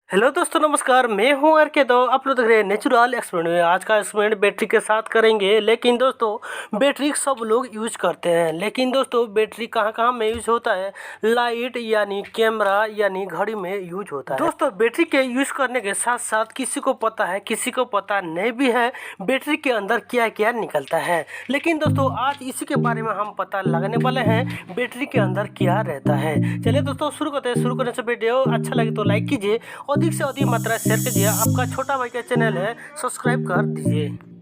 Hello दोस्तों, नमस्कार। मैं हूं आर के। तो आप लोग देख रहे हैं नेचुरल एक्सपेरिमेंट में। आज का एक्सपेरिमेंट बैटरी के साथ करेंगे। लेकिन दोस्तों बैटरी सब लोग यूज करते हैं, लेकिन दोस्तों बैटरी कहाँ कहाँ में यूज होता है? लाइट यानी कैमरा यानी घड़ी में यूज होता है। दोस्तों बैटरी के यूज करने के साथ साथ किसी को पता है, किसी को पता नहीं भी है बैटरी के अंदर क्या क्या निकलता है। लेकिन दोस्तों आज इसी के बारे में हम पता लगाने वाले हैं बैटरी के अंदर क्या रहता है। चलिए दोस्तों शुरू करते हैं। शुरू करने से वीडियो अच्छा लगे तो लाइक कीजिए, अधिक से अधिक मात्रा शेयर कीजिए। आपका छोटा भाई का चैनल है, सब्सक्राइब कर दीजिए।